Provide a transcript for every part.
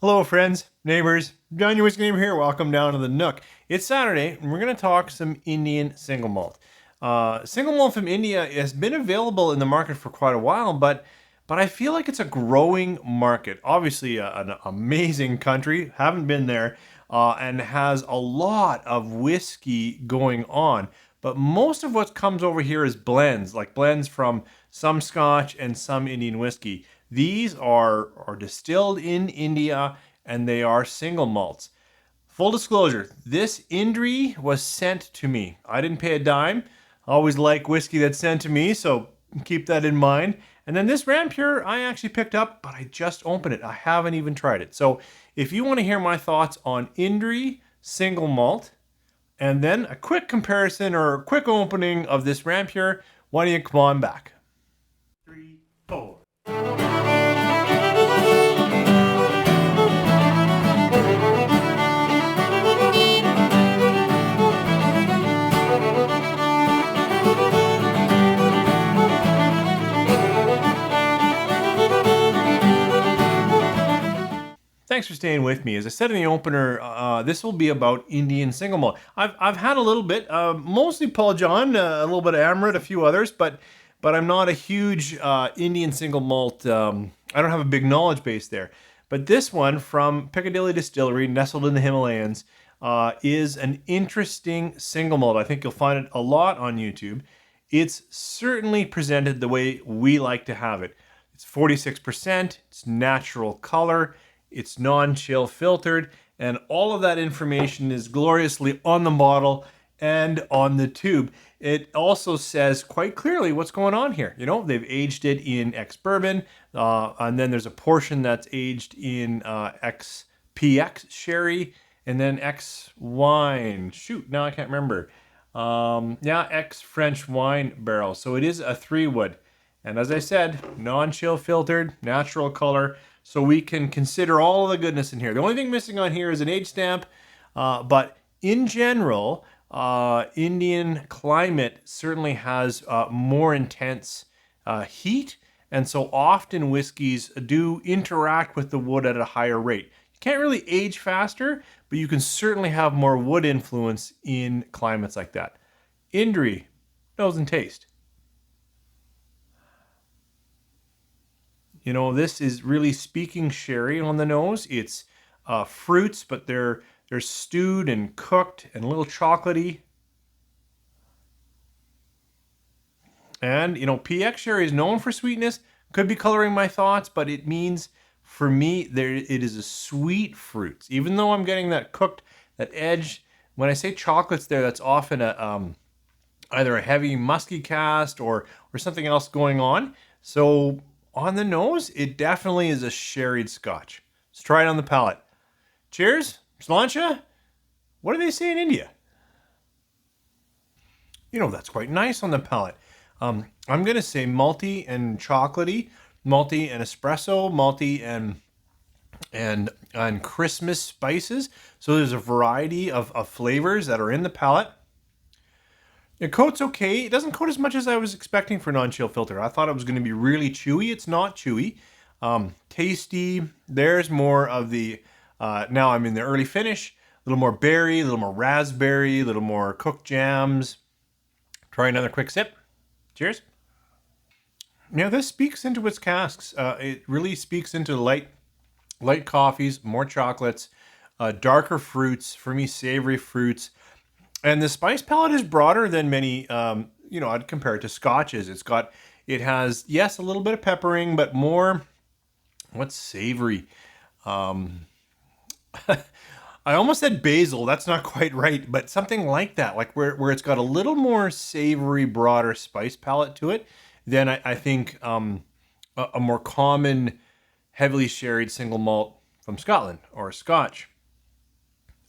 Hello, friends, neighbors. John, your whiskey neighbor here. Welcome down to the Nook. It's Saturday, and we're going to talk some Indian single malt. Single malt from India has been available in the market for quite a while, but I feel like it's a growing market. Obviously, an amazing country. Haven't been there, and has a lot of whiskey going on. But most of what comes over here is blends, like blends from some Scotch and some Indian whiskey. These are distilled in India and they are single malts. Full disclosure, this Indri was sent to me. I didn't pay a dime. I always like whiskey that's sent to me, so keep that in mind. And then this Rampur I actually picked up, but I just opened it. I haven't even tried it. So if you want to hear my thoughts on Indri single malt, and then a quick comparison or a quick opening of this Rampur, why don't you come on back? 3, 4. Thanks for staying with me. As I said in the opener, this will be about Indian single malt. I've had a little bit, mostly Paul John, a little bit of Amaret, a few others, but I'm not a huge Indian single malt. I don't have a big knowledge base there. But this one from Piccadilly Distillery, nestled in the Himalayas, is an interesting single malt. I think you'll find it a lot on YouTube. It's certainly presented the way we like to have it. It's 46%, it's natural color, it's non-chill filtered, and all of that information is gloriously on the bottle and on the tube. It also says quite clearly what's going on here. You know, they've aged it in ex-bourbon, and then there's a portion that's aged in ex-PX sherry, and then ex-wine. Shoot, now I can't remember. Ex-French wine barrel. So it is a 3-wood. And as I said, non-chill filtered, natural color. So we can consider all of the goodness in here. The only thing missing on here is an age stamp. But in general, Indian climate certainly has more intense heat. And so often whiskeys do interact with the wood at a higher rate. You can't really age faster, but you can certainly have more wood influence in climates like that. Indri, nose and taste. You know, this is really speaking sherry on the nose. It's fruits, but they're stewed and cooked and a little chocolatey. And, you know, PX sherry is known for sweetness. Could be coloring my thoughts, but it means, for me, it is a sweet fruit. Even though I'm getting that cooked, that edge, when I say chocolates there, that's often either a heavy musky cast or something else going on. So on the nose, it definitely is a sherried Scotch. Let's try it on the palate. Cheers, Slancha. What do they say in India? You know, that's quite nice on the palate. I'm going to say malty and chocolatey, malty and espresso, malty and Christmas spices. So there's a variety of flavors that are in the palate. It coats okay. It doesn't coat as much as I was expecting for non-chill filter. I thought it was going to be really chewy. It's not chewy. Tasty. There's more of the, now I'm in the early finish. A little more berry, a little more raspberry, a little more cooked jams. Try another quick sip. Cheers. Now this speaks into its casks. It really speaks into light coffees, more chocolates, darker fruits, for me savory fruits. And the spice palette is broader than many, I'd compare it to scotches. It has, yes, a little bit of peppering, but more, what's savory? I almost said basil. That's not quite right, but something like that, like where it's got a little more savory, broader spice palette to it than I think a more common, heavily sherried single malt from Scotland or Scotch.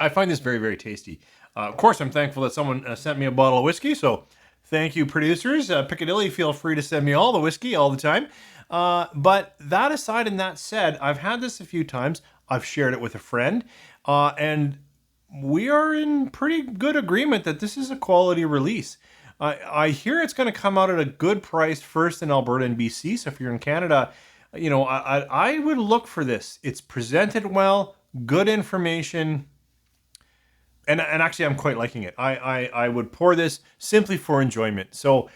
I find this very, very tasty. Of course, I'm thankful that someone sent me a bottle of whiskey, so thank you, producers. Piccadilly, feel free to send me all the whiskey all the time. But that aside and that said, I've had this a few times. I've shared it with a friend, and we are in pretty good agreement that this is a quality release. I hear it's going to come out at a good price first in Alberta and BC, so if you're in Canada, I would look for this. It's presented well, good information, and actually I'm quite liking it. I would pour this simply for enjoyment. So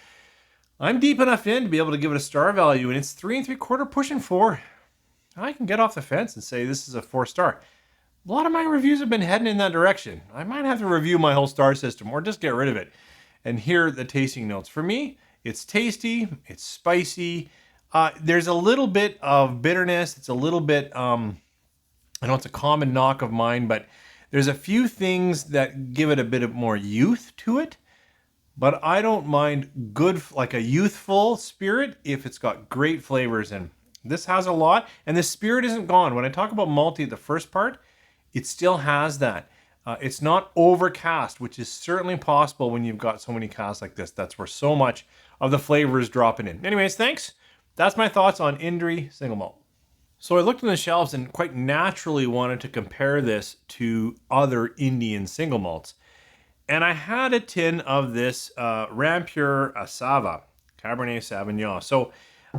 I'm deep enough in to be able to give it a star value, and it's 3 3/4 pushing 4. I can get off the fence and say this is a 4-star. A lot of my reviews have been heading in that direction. I might have to review my whole star system or just get rid of it and hear the tasting notes. For me, it's tasty, it's spicy. There's a little bit of bitterness. It's a little bit, I know it's a common knock of mine, but there's a few things that give it a bit of more youth to it. But I don't mind good, like a youthful spirit if it's got great flavors in. This has a lot, and the spirit isn't gone. When I talk about malty at the first part, it still has that. It's not overcast, which is certainly possible when you've got so many casts like this. That's where so much of the flavor is dropping in. Anyways, thanks. That's my thoughts on Indri Single Malt. So I looked on the shelves and quite naturally wanted to compare this to other Indian single malts. And I had a tin of this Rampur Asava Cabernet Sauvignon. So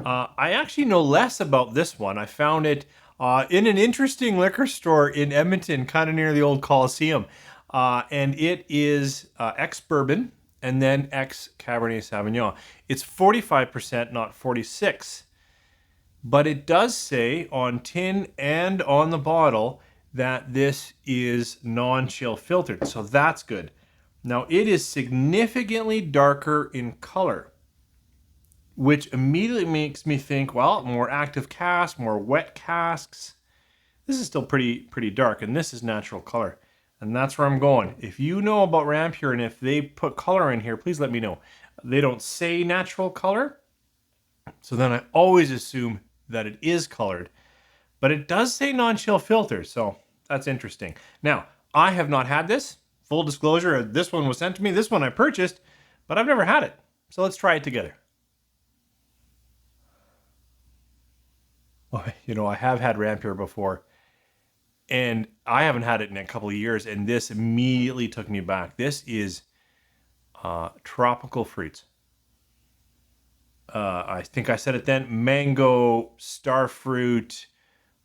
I actually know less about this one. I found it in an interesting liquor store in Edmonton, kind of near the old Coliseum. And it is ex-bourbon and then ex-Cabernet Sauvignon. It's 45%, not 46%. But it does say on tin and on the bottle that this is non-chill filtered. So that's good. Now it is significantly darker in color, which immediately makes me think, well, more active casks, more wet casks. This is still pretty dark, and this is natural color. And that's where I'm going. If you know about Rampur and if they put color in here, please let me know. They don't say natural color, so then I always assume that it is colored. But it does say non-chill filter, so that's interesting. Now, I have not had this. Full disclosure, this one was sent to me. This one I purchased, but I've never had it. So let's try it together. Well, I have had Rampur before, and I haven't had it in a couple of years, and this immediately took me back. This is tropical fruits. I think I said it then. Mango, star fruit.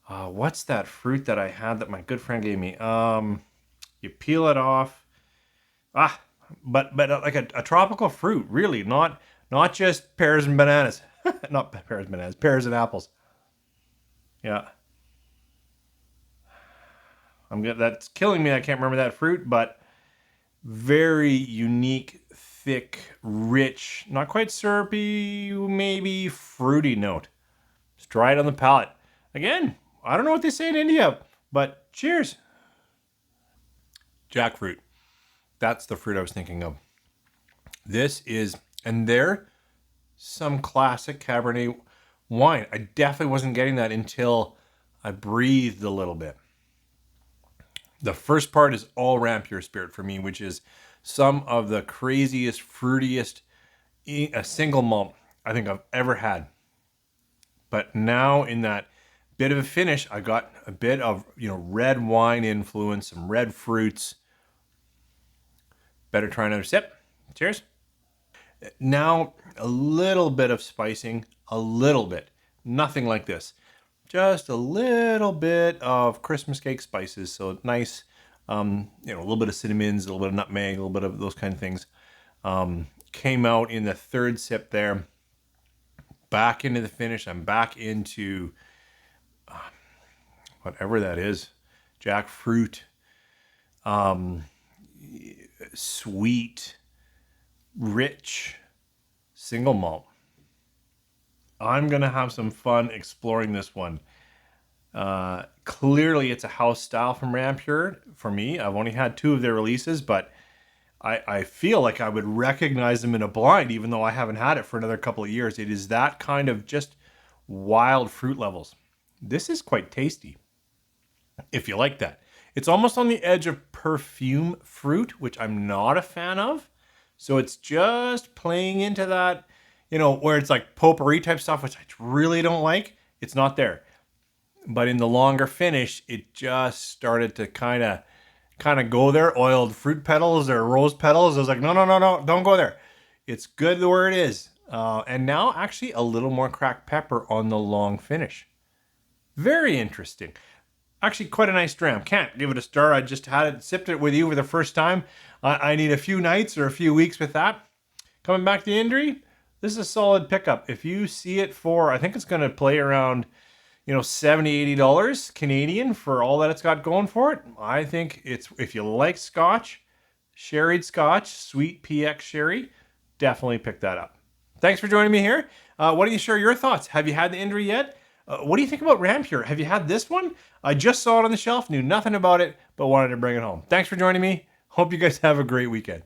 What's that fruit that I had that my good friend gave me? You peel it off. But like a tropical fruit, really, not just pears and bananas. Not pears and bananas, pears and apples. Yeah. That's killing me. I can't remember that fruit, but very unique, thick, rich, not quite syrupy, maybe fruity note. Just dry it on the palate. Again, I don't know what they say in India, but cheers. Jackfruit. That's the fruit I was thinking of. This is, and there, some classic Cabernet wine. I definitely wasn't getting that until I breathed a little bit. The first part is all Rampur spirit for me, which is some of the craziest, fruitiest single malt I think I've ever had. But now in that bit of a finish, I got a bit of red wine influence, some red fruits. Better try another sip. Cheers. Now a little bit of spicing, a little bit. Nothing like this. Just a little bit of Christmas cake spices. So nice, a little bit of cinnamons, a little bit of nutmeg, a little bit of those kind of things. Came out in the third sip there. Back into the finish. I'm back into whatever that is. Jackfruit. Sweet, rich, single malt. I'm going to have some fun exploring this one. Clearly, it's a house style from Rampur for me. I've only had 2 of their releases, but I feel like I would recognize them in a blind, even though I haven't had it for another couple of years. It is that kind of just wild fruit levels. This is quite tasty, if you like that. It's almost on the edge of perfume fruit, which I'm not a fan of. So it's just playing into that, where it's like potpourri type stuff, which I really don't like. It's not there. But in the longer finish, it just started to kind of go there. Oiled fruit petals or rose petals. I was like, no, don't go there. It's good where it is. And now actually a little more cracked pepper on the long finish. Very interesting. Actually, quite a nice dram. Can't give it a star. I just had it, sipped it with you for the first time. I need a few nights or a few weeks with that. Coming back to Indri, this is a solid pickup. If you see it for, I think it's going to play around, $70, $80 Canadian for all that it's got going for it. I think it's, if you like Scotch, sherried Scotch, sweet PX sherry, definitely pick that up. Thanks for joining me here. Why don't you share your thoughts? Have you had the Indri yet? What do you think about Rampur? Have you had this one? I just saw it on the shelf, knew nothing about it, but wanted to bring it home. Thanks for joining me. Hope you guys have a great weekend.